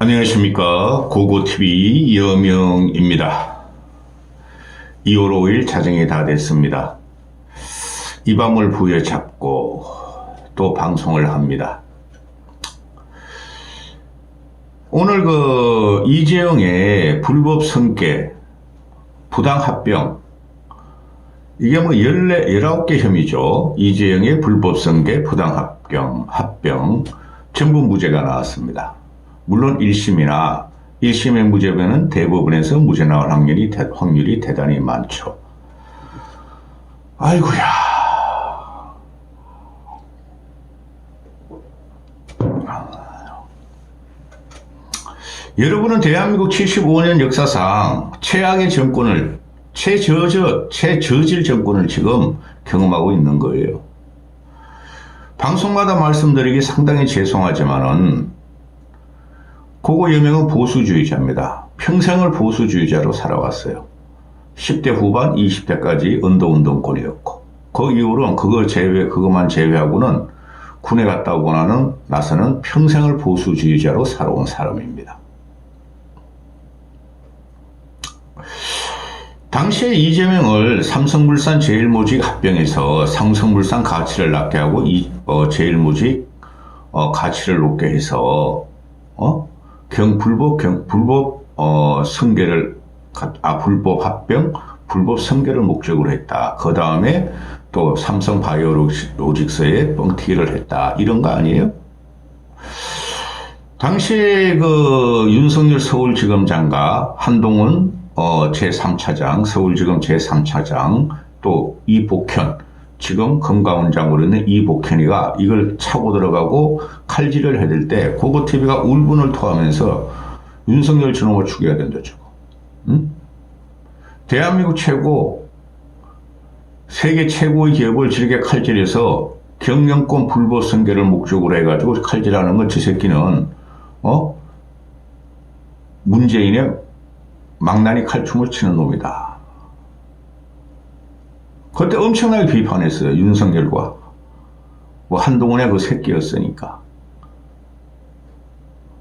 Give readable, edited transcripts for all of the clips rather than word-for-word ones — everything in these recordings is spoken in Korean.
안녕하십니까. 고고TV 여명입니다. 2월 5일 자정이 다 됐습니다. 이 밤을 부여잡고 또 방송을 합니다. 오늘 이재용의 불법 성계, 부당합병, 이게 19개 혐의죠. 이재용의 불법 성계, 부당합병, 전부 무죄가 나왔습니다. 물론 1심이나 1심의 무죄면은 대법원에서 무죄 나올 확률이 대단히 많죠. 아이고야. 여러분은 대한민국 75년 역사상 최악의 정권을, 최저질 정권을 지금 경험하고 있는 거예요. 방송마다 말씀드리기 상당히 죄송하지만은 고고 여명은 보수주의자입니다. 평생을 보수주의자로 살아왔어요. 10대 후반, 20대까지 언더운동권이었고, 그 이후로는 그것만 제외하고는 군에 갔다 오고 나서는 평생을 보수주의자로 살아온 사람입니다. 당시에 이재명을 삼성물산 제일모직 합병해서 삼성물산 가치를 낮게 하고 제일모직 가치를 높게 해서 불법 합병, 불법 성계를 목적으로 했다. 그 다음에 또 삼성 바이오로직스에 뻥튀기를 했다. 이런 거 아니에요? 당시에 윤석열 서울지검장과 한동훈 제3차장, 서울지검 제3차장, 또 이복현, 지금 검가원장으로 있는 이복현이가 이걸 차고 들어가고 칼질을 해댈 때 고고TV가 울분을 토하면서 윤석열 저놈을 죽여야 된다, 저거. 응? 대한민국 세계 최고의 기업을 저렇게 칼질해서 경영권 불법 성계를 목적으로 해가지고 칼질하는 건 저 새끼는, 문재인의 망나니 칼춤을 치는 놈이다. 그때 엄청나게 비판했어요. 윤석열과 한동훈의 그 새끼였으니까.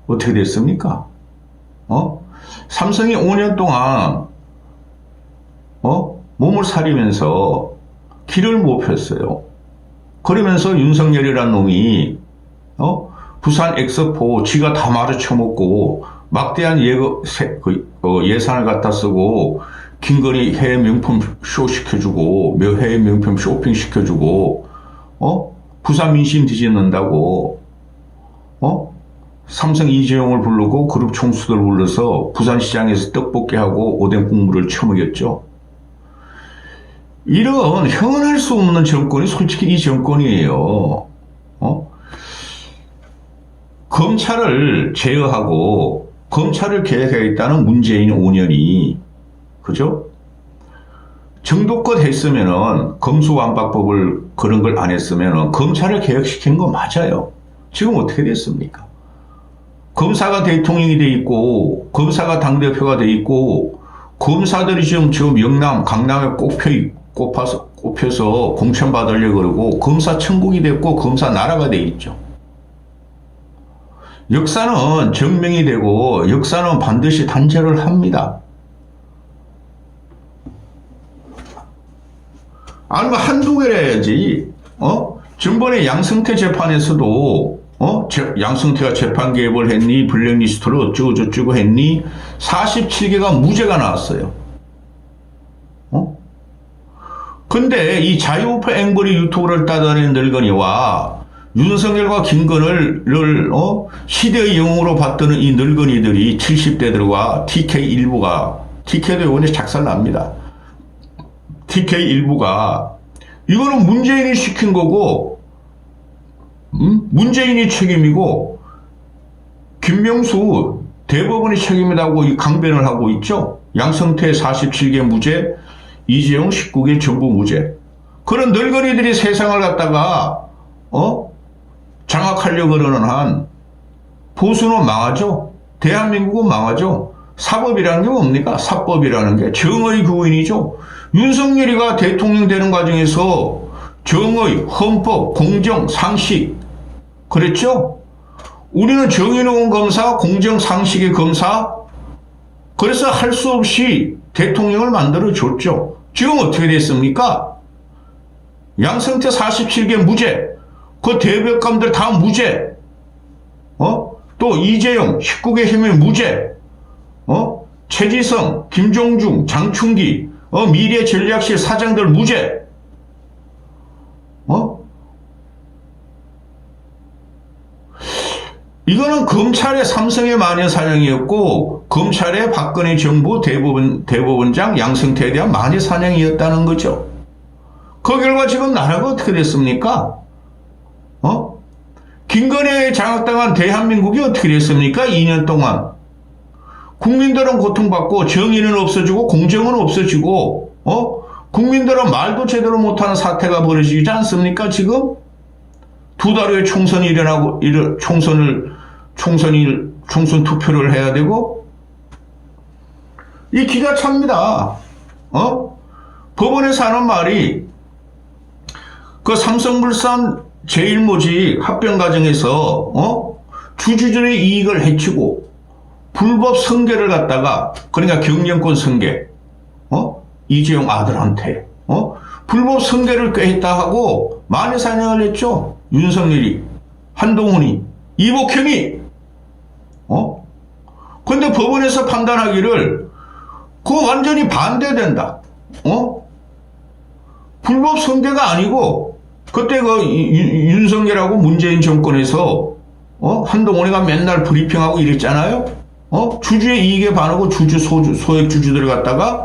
어떻게 됐습니까? 삼성이 5년 동안 몸을 사리면서 길을 못 폈어요. 그러면서 윤석열이라는 놈이 부산 엑스포 지가 다 마주쳐먹고 막대한 예산을 갖다 쓰고 김건희 해외 명품 쇼 시켜주고 해외 명품 쇼핑 시켜주고 부산 민심 뒤집는다고 삼성 이재용을 부르고 그룹 총수들 불러서 부산시장에서 떡볶이하고 오뎅 국물을 처먹였죠. 이런 형언할 수 없는 정권이 솔직히 이 정권이에요. 검찰을 제어하고 검찰을 개혁하겠다는 문재인 5년이, 그죠? 정도껏 했으면은, 검수완박법을 그런 걸 안 했으면은, 검찰을 개혁시킨 거 맞아요. 지금 어떻게 됐습니까? 검사가 대통령이 돼 있고, 검사가 당대표가 돼 있고, 검사들이 지금 영남, 강남에 꼽혀서 공천받으려고 그러고, 검사 천국이 됐고, 검사 나라가 돼 있죠. 역사는 증명이 되고 역사는 반드시 단죄를 합니다. 아니면 한두 개를 해야지. 전번에 양승태 재판에서도 양승태가 재판 개입을 했니, 블랙리스트를 어쩌고 저쩌고 했니, 47개가 무죄가 나왔어요. 근데 이 자유우파 앵벌이 유튜브를 따다니는 늙은이와 윤석열과 김건희를 시대의 영웅으로 봤던 이 늙은이들이 70대들과 TK 일부가, TK도 이번에 작살납니다. TK 일부가 이거는 문재인이 시킨 거고, 문재인이 책임이고 김명수 대법원이 책임이라고 이 강변을 하고 있죠. 양승태 47개 무죄, 이재용 19개 전부 무죄. 그런 늙은이들이 세상을 갖다가 장악하려고 그러는 한 보수는 망하죠. 대한민국은 망하죠. 사법이라는 게 뭡니까? 사법이라는 게 정의 구인이죠. 윤석열이가 대통령 되는 과정에서 정의, 헌법, 공정, 상식 그랬죠? 우리는 정의로운 검사, 공정상식의 검사, 그래서 할 수 없이 대통령을 만들어줬죠. 지금 어떻게 됐습니까? 양승태 47개 무죄, 그 대법관들 다 무죄, 또 이재용 19개 혐의 무죄, 최지성, 김종중, 장충기, 미래전략실 사장들 무죄, 이거는 검찰의 삼성의 마녀사냥이었고 검찰의 박근혜 정부 대법원장 양승태에 대한 마녀사냥이었다는 거죠. 그 결과 지금 나라가 어떻게 됐습니까? 김건희에 장악당한 대한민국이 어떻게 됐습니까? 2년 동안. 국민들은 고통받고 정의는 없어지고 공정은 없어지고 국민들은 말도 제대로 못하는 사태가 벌어지지 않습니까? 지금? 두 달 후에 총선이 일어나고 총선 투표를 해야 되고 이 기가 찹니다. 법원에서 하는 말이 그 삼성물산 제1모직 합병 과정에서 주주들의 이익을 해치고 불법 승계를 갖다가 그러니까 경영권 승계 이재용 아들한테 불법 승계를 꾀했다 하고 만회사냥을 했죠. 윤석열이, 한동훈이, 이복현이. 근데 법원에서 판단하기를 그거 완전히 반대된다. 불법 승계가 아니고 그때 그 윤석열하고 문재인 정권에서 한동훈이가 맨날 브리핑하고 이랬잖아요. 주주의 이익에 반하고 소액 주주들을 갖다가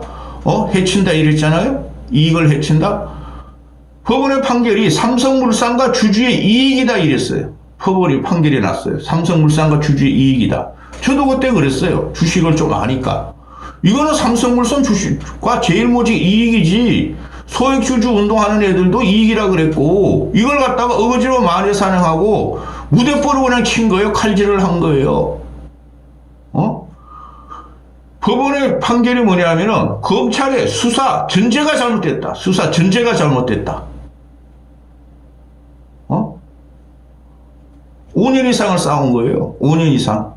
해친다 이랬잖아요. 이익을 해친다. 법원의 판결이 삼성물산과 주주의 이익이다 이랬어요. 법원이 판결이 났어요. 삼성물산과 주주의 이익이다. 저도 그때 그랬어요. 주식을 좀 아니까. 이거는 삼성물산 주식과 제일모직 이익이지 소액주주 운동하는 애들도 이익이라 그랬고 이걸 갖다가 어거지로 만회사냥하고 무대포로 그냥 친 거예요. 칼질을 한 거예요. 법원의 판결이 뭐냐면은 검찰의 수사 전제가 잘못됐다. 수사 전제가 잘못됐다. 5년 이상을 싸운 거예요. 5년 이상.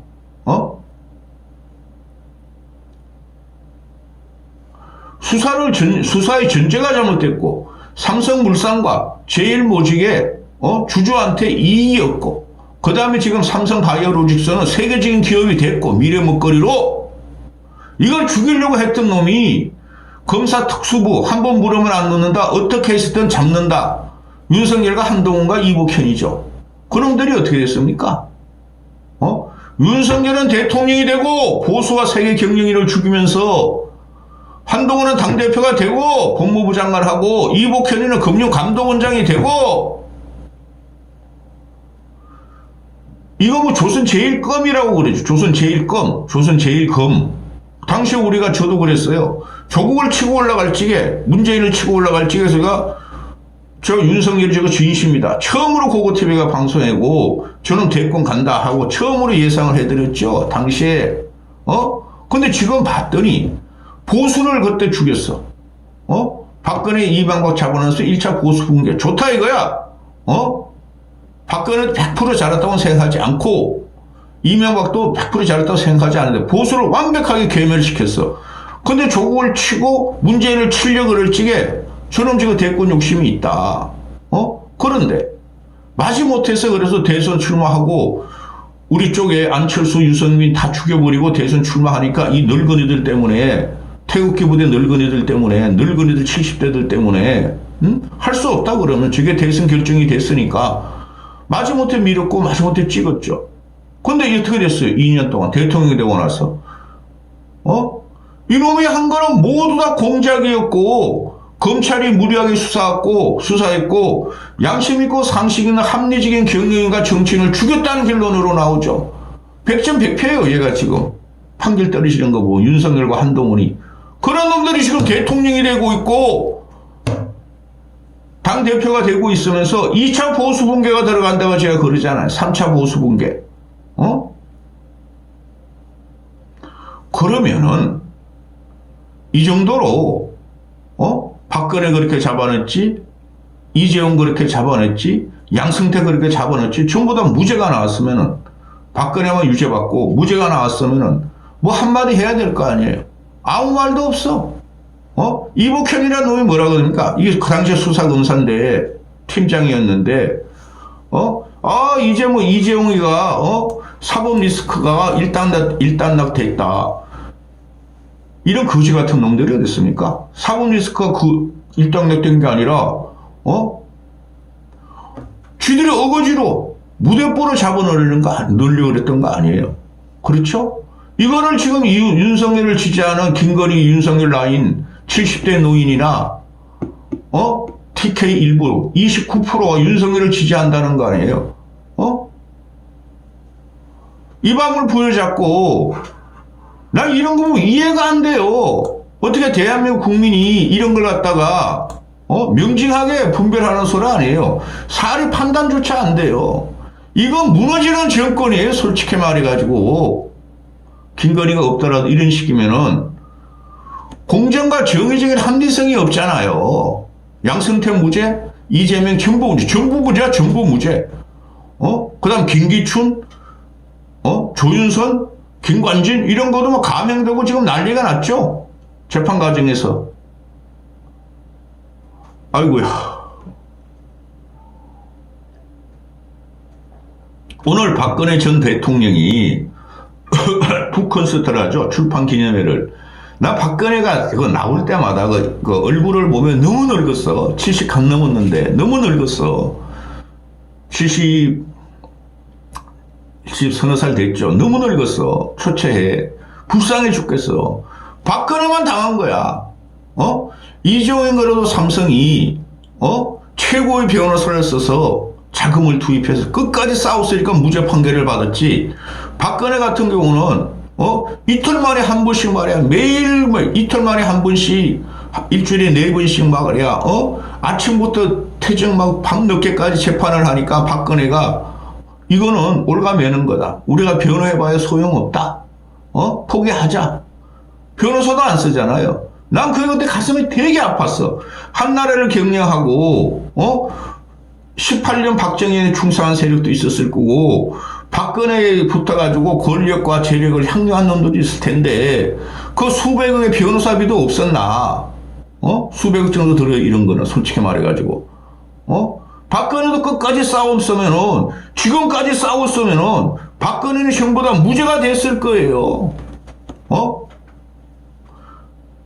수사의 전제가 잘못됐고 삼성물산과 제일모직의 주주한테 이익이었고 그 다음에 지금 삼성바이오로직스는 세계적인 기업이 됐고 미래먹거리로 이걸 죽이려고 했던 놈이 검사 특수부 한 번 물으면 안 놓는다. 어떻게 했든 잡는다. 윤석열과 한동훈과 이복현이죠. 그놈들이 어떻게 됐습니까? 윤석열은 대통령이 되고 보수와 세계 경영인을 죽이면서 한동훈은 당대표가 되고 법무부 장관을 하고 이복현이는 금융감독원장이 되고 이거 뭐 조선 제일검이라고 그러죠. 조선 제일검, 조선 제일검. 당시에 우리가 저도 그랬어요. 조국을 치고 올라갈 적에 문재인을 치고 올라갈 적에서가 저 윤석열이 저거 진심이다. 처음으로 고고TV가 방송하고 저는 대권 간다 하고 처음으로 예상을 해드렸죠. 당시에. 근데 지금 봤더니 보수를 그때 죽였어. 박근혜 이명박 잡아넣어서 1차 보수 붕괴. 좋다 이거야. 박근혜는 100% 잘했다고 생각하지 않고 이명박도 100% 잘했다고 생각하지 않는데 보수를 완벽하게 괴멸시켰어. 근데 조국을 치고 문재인을 치려고 그럴 적에 저놈 지금 대권 욕심이 있다. 그런데 마지못해서 그래서 대선 출마하고 우리 쪽에 안철수, 유승민 다 죽여버리고 대선 출마하니까 이 늙은이들 때문에 태극기 부대 늙은이들 때문에 늙은이들 70대들 때문에 할 수 없다 그러면 저게 대선 결정이 됐으니까 마지못해 밀었고 마지못해 찍었죠. 근데 어떻게 됐어요? 2년 동안 대통령이 되고 나서 이놈이 한 거는 모두 다 공작이었고 검찰이 무리하게 수사했고 양심 있고 상식 있는 합리적인 경영인과 정치인을 죽였다는 결론으로 나오죠. 100점 100패예요. 얘가 지금 판결 떨어지는 거 보고 윤석열과 한동훈이 그런 놈들이 지금 대통령이 되고 있고 당대표가 되고 있으면서 2차 보수붕괴가 들어간다고 제가 그러잖아요. 3차 보수붕괴. 그러면은 이 정도로 박근혜 그렇게 잡아냈지, 이재용 그렇게 잡아냈지, 양승태 그렇게 잡아냈지, 전부 다 무죄가 나왔으면은 박근혜만 유죄받고 무죄가 나왔으면은 뭐 한마디 해야 될 거 아니에요. 아무 말도 없어. 이복현이라는 놈이 뭐라 그러니까 이게 그 당시에 수사검사인데 팀장이었는데 이제 뭐 이재용이가 사법 리스크가 일단락 됐다. 이런 거지 같은 놈들이 어디 있습니까? 사법 리스크가 일단락 된 게 아니라 쥐들이 어거지로 무대뽀로 넣으려고 그랬던 거 아니에요. 그렇죠? 이거를 지금 윤석열을 지지하는 김건희 윤석열 라인 70대 노인이나 TK 일부 29%가 윤석열을 지지한다는 거 아니에요. 이 방을 부여잡고 난 이런 거 이해가 안 돼요. 어떻게 대한민국 국민이 이런 걸 갖다가 명징하게 분별하는 소리 아니에요. 사리 판단조차 안 돼요. 이건 무너지는 정권이에요. 솔직히 말해가지고 김건희가 없더라도 이런 식이면은 공정과 정의적인 합리성이 없잖아요. 양승태 무죄, 이재명 전부 무죄, 전부 무죄. 그다음 김기춘, 조윤선, 김관진 이런 것도 뭐 감형되고 지금 난리가 났죠. 재판 과정에서. 아이고야. 오늘 박근혜 전 대통령이 북콘서트를 하죠. 출판 기념회를. 나 박근혜가 이거 나올 때마다 그 얼굴을 보면 너무 늙었어. 70 감 넘었는데 너무 늙었어. 70 서너 살 됐죠. 너무 늙었어. 초췌해. 불쌍해 죽겠어. 박근혜만 당한 거야. 이재용인 거라도 삼성이 최고의 변호사를 써서 자금을 투입해서 끝까지 싸웠으니까 무죄 판결을 받았지. 박근혜 같은 경우는 이틀 만에 한 번씩 말이야. 매일 이틀 만에 한 번씩 일주일에 4번씩 말이야. 아침부터 퇴정 막 밤늦게까지 재판을 하니까 박근혜가 이거는 올가매는 거다. 우리가 변호해봐야 소용없다. 포기하자. 변호사도 안 쓰잖아요. 난 그때 가슴이 되게 아팠어. 한나라를 경영하고 18년 박정희에 충성한 세력도 있었을 거고 박근혜에 붙어가지고 권력과 재력을 향유한 놈들이 있을 텐데 그 수백억의 변호사비도 없었나? 수백억 정도 들어요. 이런 거는 솔직히 말해가지고 박근혜도 끝까지 싸웠으면은 지금까지 싸웠으면은 박근혜는 전부 다 무죄가 됐을 거예요.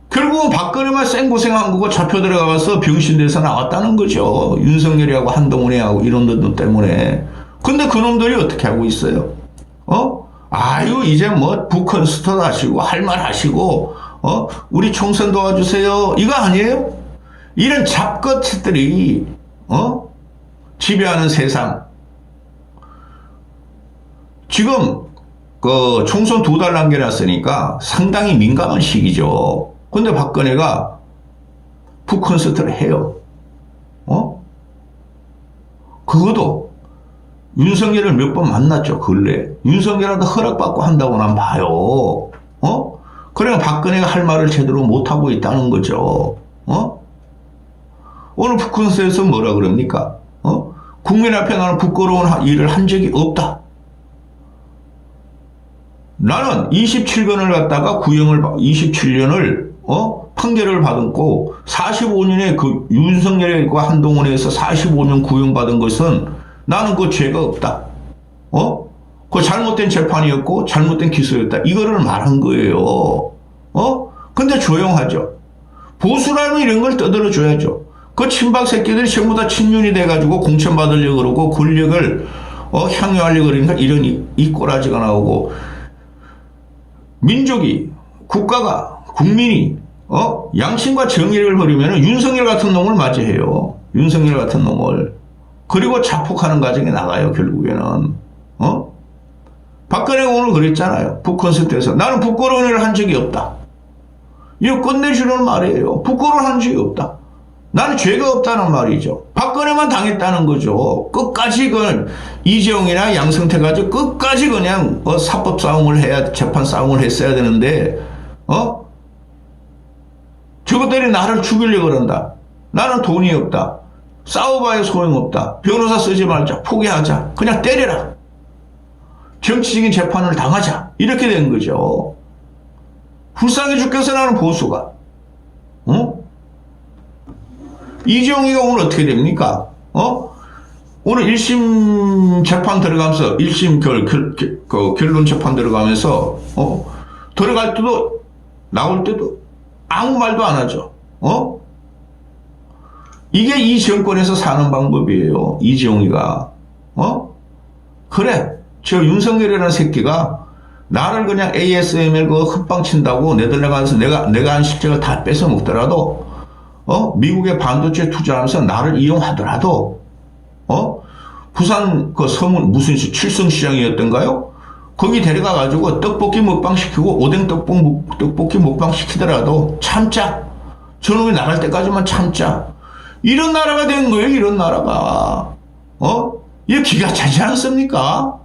결국은 박근혜만 생고생한 거고 잡혀 들어가서 병신돼서 나왔다는 거죠. 윤석열이하고 한동훈이하고 이런 놈들 때문에. 근데 그놈들이 어떻게 하고 있어요? 아유 이제 뭐 북컨스터 하시고 할 말 하시고 우리 총선 도와주세요. 이거 아니에요? 이런 잡것들이 지배하는 세상. 지금 그 총선 2달 남겨놨으니까 상당히 민감한 시기죠. 근데 박근혜가 북콘서트를 해요. 그것도 윤석열을 몇 번 만났죠. 근래. 윤석열한테 허락받고 한다고 난 봐요. 그러니까 박근혜가 할 말을 제대로 못하고 있다는 거죠. 오늘 북콘서트에서 뭐라 그럽니까? 국민 앞에 나는 부끄러운 일을 한 적이 없다. 나는 27건을 갖다가 27년을 판결을 받았고 45년에 그 윤석열과 한동훈에서 45년 구형받은 것은 나는 그 죄가 없다. 그 잘못된 재판이었고 잘못된 기소였다. 이거를 말한 거예요. 근데 조용하죠. 보수라면 이런 걸 떠들어 줘야죠. 그 친박 새끼들이 전부 다 친윤이 돼가지고 공천받으려고 그러고 권력을 향유하려고 그러니까 이런 이 꼬라지가 나오고 민족이 국가가 국민이 양심과 정의를 버리면 윤석열 같은 놈을 맞이해요. 윤석열 같은 놈을. 그리고 자폭하는 과정에 나가요. 결국에는. 박근혜가 오늘 그랬잖아요. 북콘서트에서. 나는 부끄러운 일을 한 적이 없다. 이거 끝내주는 말이에요. 부끄러운 한 적이 없다. 나는 죄가 없다는 말이죠. 박근혜만 당했다는 거죠. 끝까지 이재용이나 양승태 가지고 끝까지 그냥 사법 싸움을 해야 재판 싸움을 했어야 되는데 저것들이 나를 죽이려고 그런다. 나는 돈이 없다. 싸워봐야 소용없다. 변호사 쓰지 말자. 포기하자. 그냥 때려라. 정치적인 재판을 당하자. 이렇게 된 거죠. 불쌍해 죽겠어 나는 보수가. 이재용이가 오늘 어떻게 됩니까? 오늘 1심 재판 들어가면서 1심 결론 재판 들어가면서 들어갈 때도 나올 때도 아무 말도 안 하죠. 이게 이 정권에서 사는 방법이에요. 이재용이가. 그래. 저 윤석열이라는 새끼가 나를 그냥 ASML 헛방 친다고 네덜란드에서 내가 한 실적을 다 뺏어 먹더라도 미국의 반도체 투자하면서 나를 이용하더라도 부산 그 서문 무슨 칠성시장이었던가요? 거기 데려가 가지고 떡볶이 먹방 시키고 오뎅 떡볶이 먹방 시키더라도 참자. 저놈이 나갈 때까지만 참자. 이런 나라가 된 거예요. 이런 나라가. 이게 기가 차지 않습니까?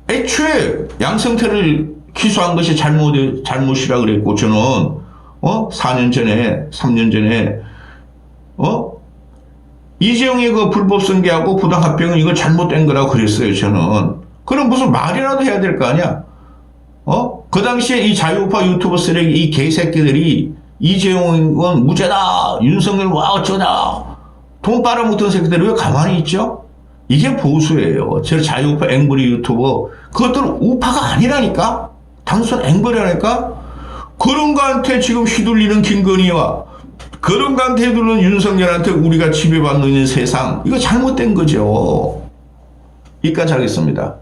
애초에 양승태를 기소한 것이 잘못이라 그랬고 저는 4년 전에 3년 전에 이재용이 그 불법 승계하고 부당합병은 이거 잘못된 거라고 그랬어요. 저는. 그럼 무슨 말이라도 해야 될 거 아니야? 그 당시에 이 자유우파 유튜버 쓰레기 이 개새끼들이 이재용은 무죄다. 윤석열 와 어쩌다. 돈 빨아먹던 새끼들이 왜 가만히 있죠? 이게 보수예요. 저 자유우파 앵벌이 유튜버 그것들은 우파가 아니라니까. 단순 앵벌이라니까. 그런 거한테 지금 휘둘리는 김건희와 그런 거한테 휘둘리는 윤석열한테 우리가 지배받는 세상 이거 잘못된 거죠. 여기까지 하겠습니다.